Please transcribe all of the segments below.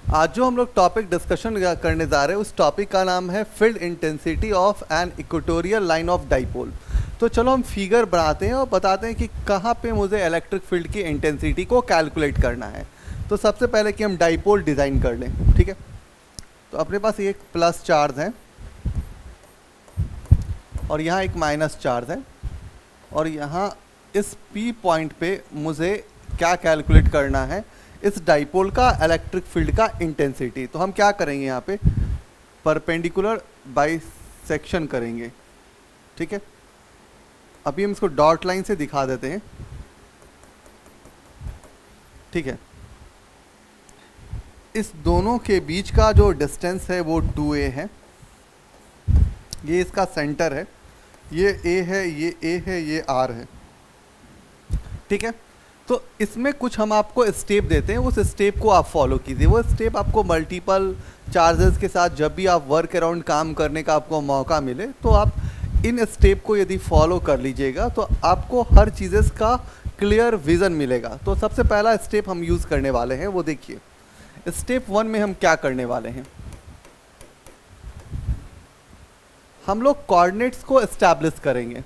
आज जो हम लोग टॉपिक डिस्कशन करने जा रहे हैं उस टॉपिक का नाम है field intensity of an equatorial line of dipole. तो चलो हम फिगर बनाते हैं और बताते हैं कि कहाँ पे मुझे इलेक्ट्रिक फील्ड की इंटेंसिटी को कैलकुलेट करना है। तो सबसे पहले कि हम डाइपोल डिज़ाइन कर लें, ठीक है। तो अपने पास एक प्लस चार्ज है और यहाँ एक माइनस चार्ज है और यहाँ इस पी पॉइंट पे मुझे क्या कैलकुलेट करना है, इस डाइपोल का इलेक्ट्रिक फील्ड का इंटेंसिटी। तो हम क्या करेंगे, यहाँ पे परपेंडिकुलर बाइसेक्शन करेंगे, ठीक है। अभी हम इसको डॉट लाइन से दिखा देते हैं, ठीक है। इस दोनों के बीच का जो डिस्टेंस है वो 2a है। ये इसका सेंटर है, ये a है, ये a है, ये r है, ठीक है। तो इसमें कुछ हम आपको स्टेप देते हैं, उस स्टेप को आप फॉलो कीजिए। वो स्टेप आपको मल्टीपल चार्जेस के साथ जब भी आप वर्क अराउंड काम करने का आपको मौका मिले तो आप इन स्टेप को यदि फॉलो कर लीजिएगा तो आपको हर चीज़ें का क्लियर विज़न मिलेगा। तो सबसे पहला स्टेप हम यूज़ करने वाले हैं वो देखिए। स्टेप 1 में हम क्या करने वाले हैं, हम लोग कोऑर्डिनेट्स को एस्टैब्लिश करेंगे।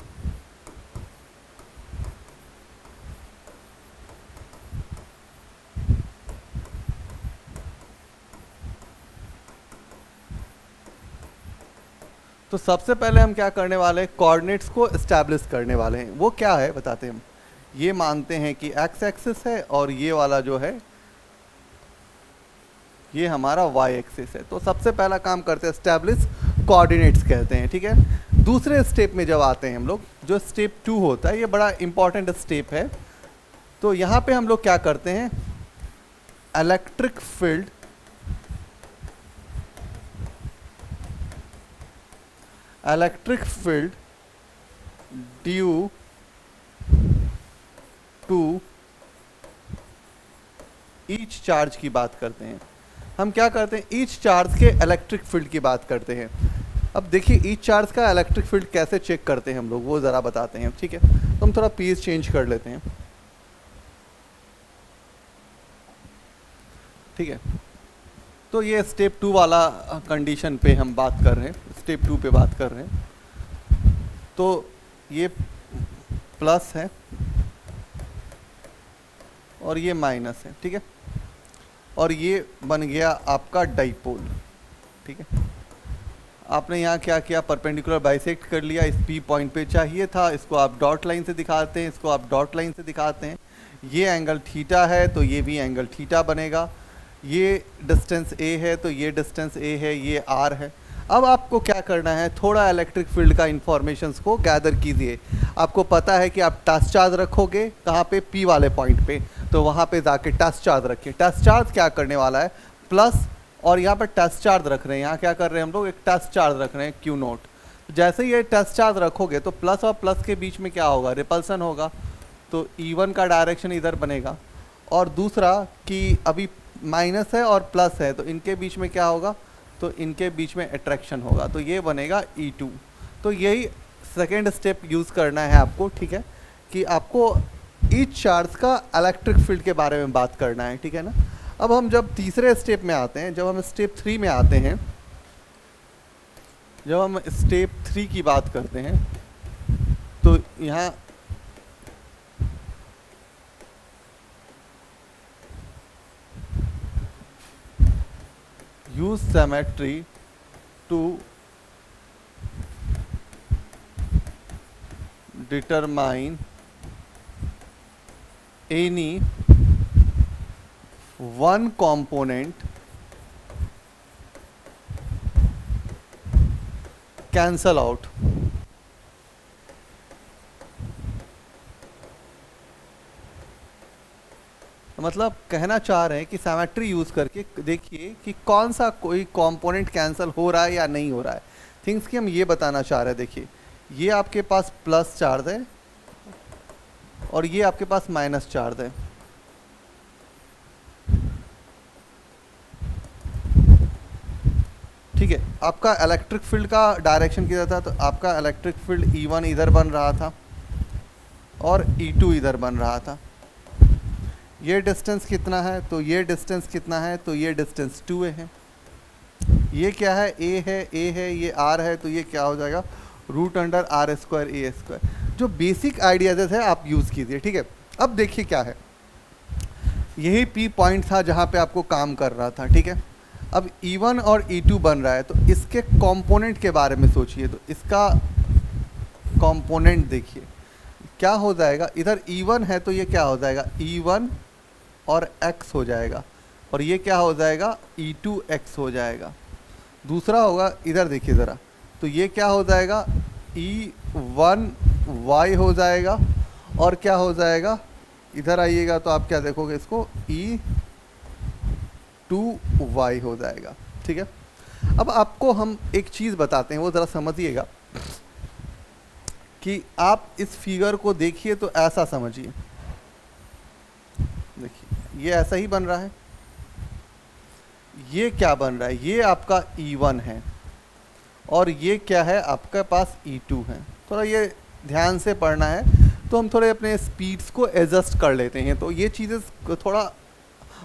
तो सबसे पहले हम क्या करने वाले हैं, कोऑर्डिनेट्स को एस्टैब्लिश करने वाले हैं। वो क्या है बताते हैं हम। ये मानते हैं कि एक्स एक्सिस है और ये वाला जो है ये हमारा वाई एक्सिस है। तो सबसे पहला काम करते हैं एस्टैब्लिश कोऑर्डिनेट्स कहते हैं, ठीक है। दूसरे स्टेप में जब आते हैं हम लोग, जो स्टेप 2 होता है, ये बड़ा इंपॉर्टेंट स्टेप है। तो यहाँ पे हम लोग क्या करते हैं, electric field due to each charge की बात करते हैं। हम क्या करते हैं, ईच चार्ज के इलेक्ट्रिक फील्ड की बात करते हैं। अब देखिए ईच चार्ज का इलेक्ट्रिक फील्ड कैसे चेक करते हैं हम लोग, वो ज़रा बताते हैं, ठीक है। तो हम थोड़ा पीस चेंज कर लेते हैं, ठीक है। तो ये स्टेप 2 वाला कंडीशन पे हम बात कर रहे हैं, स्टेप 2 पे बात कर रहे हैं। तो ये प्लस है और ये माइनस है, ठीक है। और ये बन गया आपका डाइपोल, ठीक है। आपने यहाँ क्या किया, परपेंडिकुलर बाइसेक्ट कर लिया। इस पी पॉइंट पे चाहिए था, इसको आप डॉट लाइन से दिखाते हैं, इसको आप डॉट लाइन से दिखाते हैं। ये एंगल थीटा है तो ये भी एंगल थीटा बनेगा। ये डिस्टेंस a है तो ये डिस्टेंस a है, ये r है। अब आपको क्या करना है, थोड़ा इलेक्ट्रिक फील्ड का इंफॉर्मेशंस को गैदर कीजिए। आपको पता है कि आप टच चार्ज रखोगे कहाँ पे, p वाले पॉइंट पे, तो वहाँ पे जाके टच चार्ज रखिए। टच चार्ज क्या करने वाला है, प्लस, और यहाँ पर टच चार्ज रख रहे हैं। यहाँ क्या कर रहे हैं हम लोग, एक टच चार्ज रख रहे हैं Q0। जैसे ये टच चार्ज रखोगे तो प्लस और प्लस के बीच में क्या होगा, रिपल्सन होगा। तो E1 का डायरेक्शन इधर बनेगा। और दूसरा कि अभी माइनस है और प्लस है तो इनके बीच में क्या होगा, तो इनके बीच में अट्रैक्शन होगा, तो ये बनेगा E2। तो यही सेकेंड स्टेप यूज़ करना है आपको, ठीक है, कि आपको ईच चार्ज का इलेक्ट्रिक फील्ड के बारे में बात करना है, ठीक है ना। अब हम जब तीसरे स्टेप में आते हैं, जब हम स्टेप 3 में आते हैं, जब हम स्टेप 3 की बात करते हैं तो यहाँ use symmetry to determine any one component cancel out। मतलब कहना चाह रहे हैं कि सिमेट्री यूज़ करके देखिए कि कौन सा कोई कंपोनेंट कैंसिल हो रहा है या नहीं हो रहा है। थिंग्स की हम ये बताना चाह रहे हैं। देखिए ये आपके पास प्लस चार्ज है और ये आपके पास माइनस चार्ज है, ठीक है। आपका इलेक्ट्रिक फील्ड का डायरेक्शन किधर था, तो आपका इलेक्ट्रिक फील्ड E1 इधर बन रहा था और E2 इधर बन रहा था। ये डिस्टेंस कितना है, तो ये डिस्टेंस कितना है, तो ये डिस्टेंस 2a है। ये क्या है, a है, ये r है, तो ये क्या हो जाएगा, √r²a²। जो बेसिक आइडियाज है आप यूज़ कीजिए, ठीक है। अब देखिए क्या है, यही P पॉइंट था जहाँ पे आपको काम कर रहा था, ठीक है। अब E1 और E2 बन रहा है, तो इसके कंपोनेंट के बारे में सोचिए। तो इसका कंपोनेंट देखिए क्या हो जाएगा, इधर E1 है तो ये क्या हो जाएगा, E1 और x हो जाएगा, और ये क्या हो जाएगा, E2x हो जाएगा। दूसरा होगा, इधर देखिए ज़रा, तो ये क्या हो जाएगा, E1y हो जाएगा, और क्या हो जाएगा, इधर आइएगा तो आप क्या देखोगे, इसको E2y हो जाएगा, ठीक है। अब आपको हम एक चीज़ बताते हैं, वो ज़रा समझिएगा कि आप इस फिगर को देखिए तो ऐसा समझिए, देखिए ये ऐसा ही बन रहा है। ये क्या बन रहा है, ये आपका E1 है, और ये क्या है, आपके पास E2 है। थोड़ा ये ध्यान से पढ़ना है, तो हम थोड़े अपने स्पीड्स को एडजस्ट कर लेते हैं, तो ये चीज़ें थोड़ा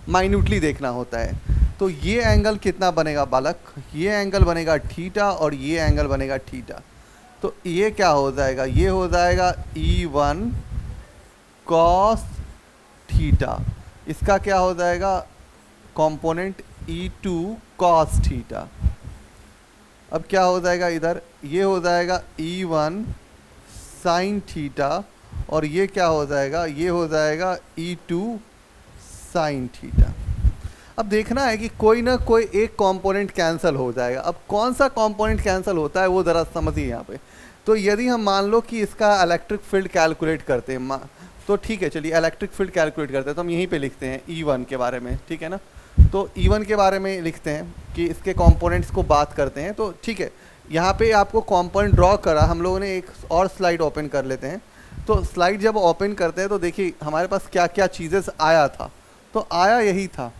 माइन्यूटली देखना होता है। तो ये एंगल कितना बनेगा बालक, ये एंगल बनेगा थीटा, और ये एंगल बनेगा थीटा। तो ये क्या हो जाएगा, ये हो जाएगा E1 cos थीटा, इसका क्या हो जाएगा कंपोनेंट E2 cos थीटा। अब क्या हो जाएगा इधर, ये हो जाएगा E1 sin थीटा, और ये क्या हो जाएगा, ये हो जाएगा E2 sin थीटा। अब देखना है कि कोई ना कोई एक कंपोनेंट कैंसिल हो जाएगा। अब कौन सा कंपोनेंट कैंसिल होता है वो ज़रा समझिए यहाँ पे। तो यदि हम मान लो कि इसका इलेक्ट्रिक फील्ड कैलकुलेट करते हैं, तो ठीक है, चलिए इलेक्ट्रिक फील्ड कैलकुलेट करते हैं, तो हम यहीं पे लिखते हैं E1 के बारे में, ठीक है ना। तो E1 के बारे में लिखते हैं कि इसके कंपोनेंट्स को बात करते हैं, तो ठीक है, यहाँ पे आपको कंपोनेंट ड्रॉ करा। हम लोगों ने एक और स्लाइड ओपन कर लेते हैं। तो स्लाइड जब ओपन करते हैं तो देखिए हमारे पास क्या क्या चीज़ें आया था। तो आया यही था,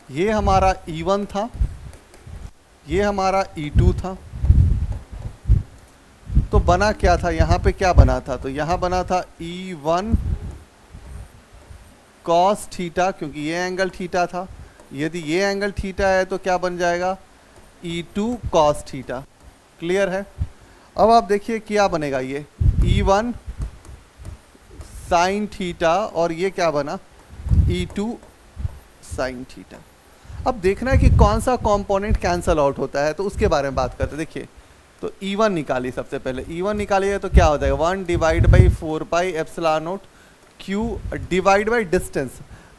ये हमारा E1 था, ये हमारा E2 था। तो बना क्या था, यहाँ पे क्या बना था, तो यहाँ बना था E1 cos थीटा, क्योंकि ये एंगल थीटा था। यदि ये एंगल थीटा है तो क्या बन जाएगा, E2 cos थीटा। क्लियर है। अब आप देखिए क्या बनेगा, ये E1 sin थीटा, और ये क्या बना, E2 sin थीटा। अब देखना है कि कौन सा कंपोनेंट कैंसल आउट होता है, तो उसके बारे में बात करते हैं। देखिए, तो E1 निकालिए, सबसे पहले E1 निकालिए तो क्या हो जाएगा, 1/4πε0 Q डिवाइड बाई डिस्टेंस।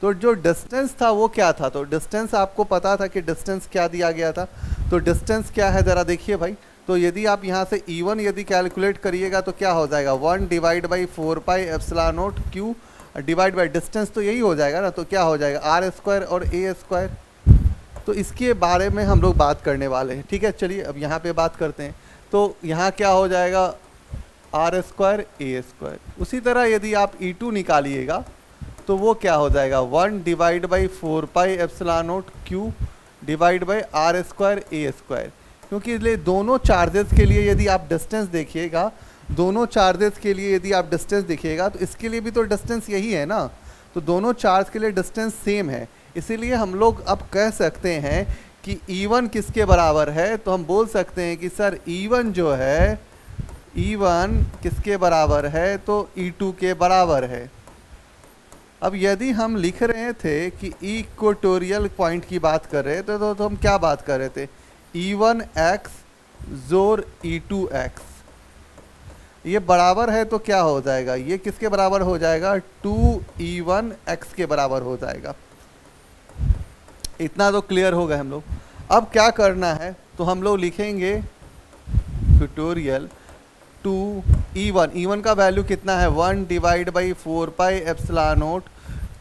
तो जो डिस्टेंस था वो क्या था, तो डिस्टेंस आपको पता था कि डिस्टेंस क्या दिया गया था। तो डिस्टेंस क्या है ज़रा देखिए भाई। तो यदि आप यहाँ से E1 यदि कैलकुलेट करिएगा तो क्या हो जाएगा, 1/4πε0 Q डिवाइड बाई डिस्टेंस, तो यही हो जाएगा ना। तो क्या हो जाएगा, R² और A²। तो इसके बारे में हम लोग बात करने वाले हैं, ठीक है। चलिए अब यहाँ पे बात करते हैं। तो यहाँ क्या हो जाएगा, R² A²। उसी तरह यदि आप E2 निकालिएगा तो वो क्या हो जाएगा, 1/4πε0 Q divide by R² A²। क्योंकि इसलिए दोनों चार्जेस के लिए यदि आप डिस्टेंस देखिएगा, दोनों चार्जेस के लिए यदि आप डिस्टेंस देखिएगा तो इसके लिए भी तो डिस्टेंस यही है ना। तो दोनों चार्ज के लिए डिस्टेंस सेम है, इसीलिए हम लोग अब कह सकते हैं कि E1 किसके बराबर है। तो हम बोल सकते हैं कि सर E1 जो है, E1 किसके बराबर है, तो E2 के बराबर है। अब यदि हम लिख रहे थे कि इक्वेटोरियल पॉइंट की बात कर रहे थे तो हम क्या बात कर रहे थे, E1x जोर E2x, ये बराबर है तो क्या हो जाएगा, ये किसके बराबर हो जाएगा, 2E1x के बराबर हो जाएगा। इतना तो क्लियर हो गए हम लोग। अब क्या करना है, तो हम लोग लिखेंगे ट्यूटोरियल 2E1 का वैल्यू कितना है, 1/4πε0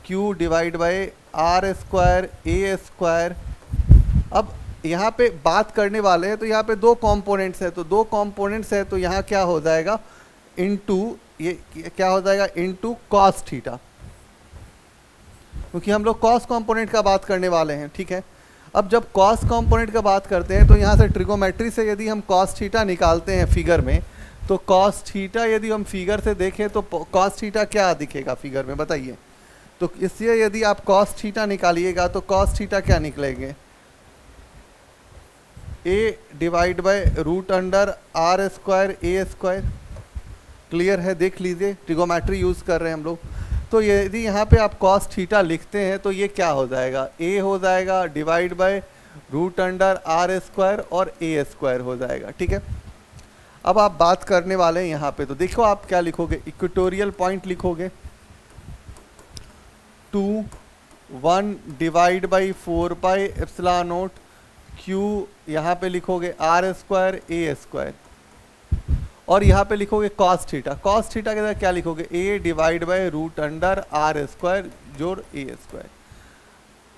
Q divide by R² A²। अब यहाँ पे बात करने वाले हैं तो यहाँ पे दो कंपोनेंट्स है, तो दो कंपोनेंट्स है तो यहाँ क्या हो जाएगा, इनटू ये क्या हो जाएगा, इनटू cos थीटा, क्योंकि हम लोग cos कंपोनेंट का बात करने वाले हैं, ठीक है। अब जब cos कंपोनेंट का बात करते हैं तो यहाँ से ट्रिगोमेट्री से यदि हम cos थीटा निकालते हैं फिगर में, तो cos थीटा यदि हम फिगर से देखें तो cos थीटा क्या दिखेगा फिगर में, बताइए। तो इससे यदि आप कॉस थीटा निकालिएगा तो कॉस थीटा क्या निकलेंगे, A divide by root under are square A square. Clear है, देख लीजिए, ट्रिगोमेट्री यूज़ कर रहे हैं हम लोग। तो यदि यहाँ पे आप कॉस थीटा लिखते हैं तो ये क्या हो जाएगा, ए हो जाएगा divide by root under are square और ए स्क्वायर हो जाएगा। ठीक है, अब आप बात करने वाले हैं यहाँ पे, तो देखो आप क्या लिखोगे, इक्वेटोरियल पॉइंट लिखोगे 2 1 divide by 4 pi epsilon not Q, यहाँ पे लिखोगे आर स्क्वायर ए स्क्वायर, और यहाँ पे लिखोगे कॉस थीटा। कॉस थीटा के साथ क्या लिखोगे, A divide by root under are square जोड़ ए स्क्वायर।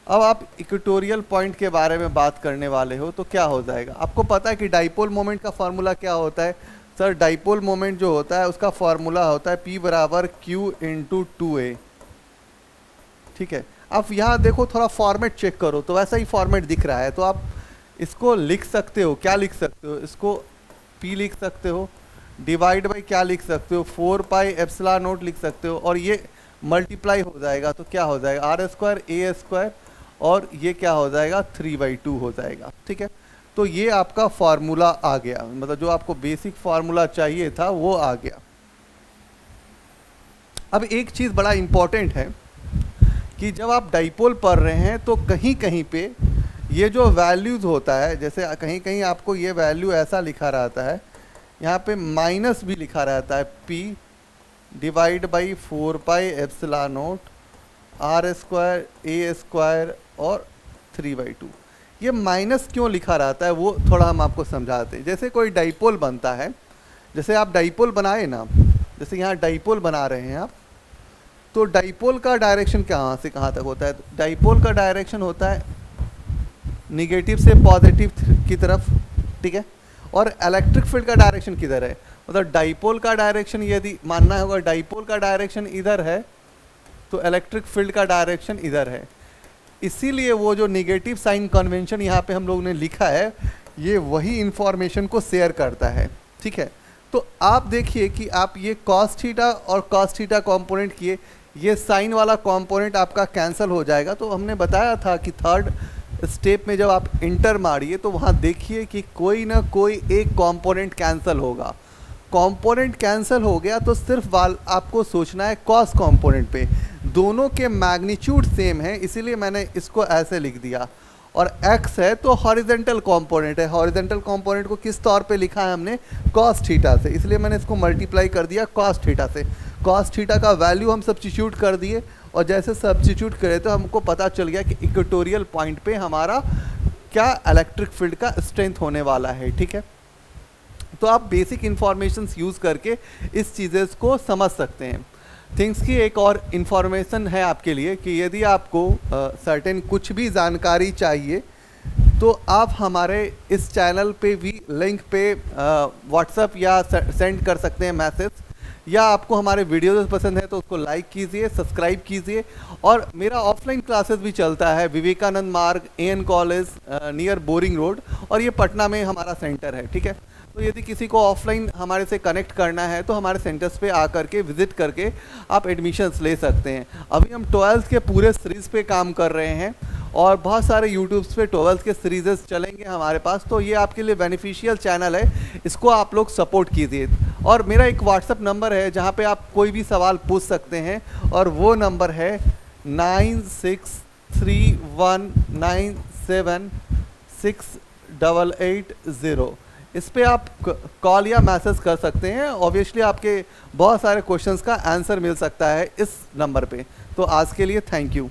अब आप इक्वेटोरियल पॉइंट के बारे में बात करने वाले हो तो क्या हो जाएगा, आपको पता है कि डाइपोल मोमेंट का फॉर्मूला क्या होता है सर, डाइपोल मोमेंट जो होता है उसका फॉर्मूला होता है P बराबर Q इंटू 2A। ठीक है, आप यहाँ देखो थोड़ा फॉर्मेट चेक करो तो वैसा ही फॉर्मेट दिख रहा है, तो आप इसको लिख सकते हो, क्या लिख सकते हो, इसको P लिख सकते हो, डिवाइड बाई क्या लिख सकते हो 4 पाई एप्सिलॉन नॉट लिख सकते हो, और ये मल्टीप्लाई हो जाएगा तो क्या हो जाएगा आर स्क्वायर ए स्क्वायर, और ये क्या हो जाएगा 3/2 हो जाएगा। ठीक है, तो ये आपका फार्मूला आ गया, मतलब जो आपको बेसिक फार्मूला चाहिए था वो आ गया। अब एक चीज़ बड़ा इम्पॉर्टेंट है कि जब आप डाइपोल पढ़ रहे हैं तो कहीं कहीं पे ये जो वैल्यूज़ होता है, जैसे कहीं कहीं आपको ये वैल्यू ऐसा लिखा रहता है, यहाँ पे माइनस भी लिखा रहता है P divide by 4 pi epsilon naught r square A square और 3/2। ये माइनस क्यों लिखा रहता है वो थोड़ा हम आपको समझाते हैं। जैसे कोई डाइपोल बनता है, जैसे आप डाइपोल बनाए ना, जैसे यहाँ डाइपोल बना रहे हैं आप, तो डाइपोल का डायरेक्शन कहाँ से कहाँ तक होता है, डाइपोल का डायरेक्शन होता है निगेटिव से पॉजिटिव की तरफ। ठीक है, और इलेक्ट्रिक फील्ड का डायरेक्शन किधर है, मतलब डाइपोल का डायरेक्शन यदि मानना होगा डाइपोल का डायरेक्शन इधर है तो इलेक्ट्रिक फील्ड का डायरेक्शन इधर है। इसीलिए वो जो निगेटिव साइन कन्वेंशन यहाँ पे हम लोग ने लिखा है ये वही इंफॉर्मेशन को शेयर करता है। ठीक है, तो आप देखिए कि आप ये कॉस थीटा और कॉस थीटा कॉम्पोनेंट किए, ये साइन वाला कॉम्पोनेंट आपका कैंसिल हो जाएगा। तो हमने बताया था कि थर्ड स्टेप में जब आप इंटर मारिए तो वहाँ देखिए कि कोई ना कोई एक कंपोनेंट कैंसिल होगा। कंपोनेंट कैंसिल हो गया तो सिर्फ आपको सोचना है कॉस कंपोनेंट पे, दोनों के मैग्नीट्यूड सेम है, इसीलिए मैंने इसको ऐसे लिख दिया। और x है तो हॉरिजेंटल कंपोनेंट है, हॉरिजेंटल कंपोनेंट को किस तौर पे लिखा है हमने, कॉस थीटा से, इसलिए मैंने इसको मल्टीप्लाई कर दिया कॉस थीटा से। कॉस थीटा का वैल्यू हम सब्स्टिट्यूट कर दिए, और जैसे सब्स्टिट्यूट करे तो हमको पता चल गया कि इक्वेटोरियल पॉइंट पे हमारा क्या इलेक्ट्रिक फील्ड का स्ट्रेंथ होने वाला है। ठीक है, तो आप बेसिक इंफॉर्मेशंस यूज़ करके इस चीज़ें को समझ सकते हैं। थिंग्स की एक और इन्फॉर्मेशन है आपके लिए कि यदि आपको सर्टेन कुछ भी जानकारी चाहिए तो आप हमारे इस चैनल पे भी लिंक पे व्हाट्सएप या सेंड कर सकते हैं मैसेज, या आपको हमारे वीडियोस पसंद है तो उसको लाइक कीजिए, सब्सक्राइब कीजिए। और मेरा ऑफलाइन क्लासेस भी चलता है विवेकानंद मार्ग AN college near boring road, और ये पटना में हमारा सेंटर है। ठीक है, तो यदि किसी को ऑफलाइन हमारे से कनेक्ट करना है तो हमारे सेंटर्स पे आकर के विज़िट करके आप एडमिशन्स ले सकते हैं। अभी हम 12th के पूरे सीरीज़ पे काम कर रहे हैं और बहुत सारे यूट्यूब्स पे 12th के सीरीज़ चलेंगे हमारे पास, तो ये आपके लिए बेनिफिशियल चैनल है, इसको आप लोग सपोर्ट कीजिए। और मेरा एक व्हाट्सअप नंबर है जहाँ पे आप कोई भी सवाल पूछ सकते हैं, और वो नंबर है 9631976880। इस पे आप कॉल या मैसेज कर सकते हैं। ऑब्वियसली आपके बहुत सारे क्वेश्चंस का आंसर मिल सकता है इस नंबर पे। तो आज के लिए थैंक यू।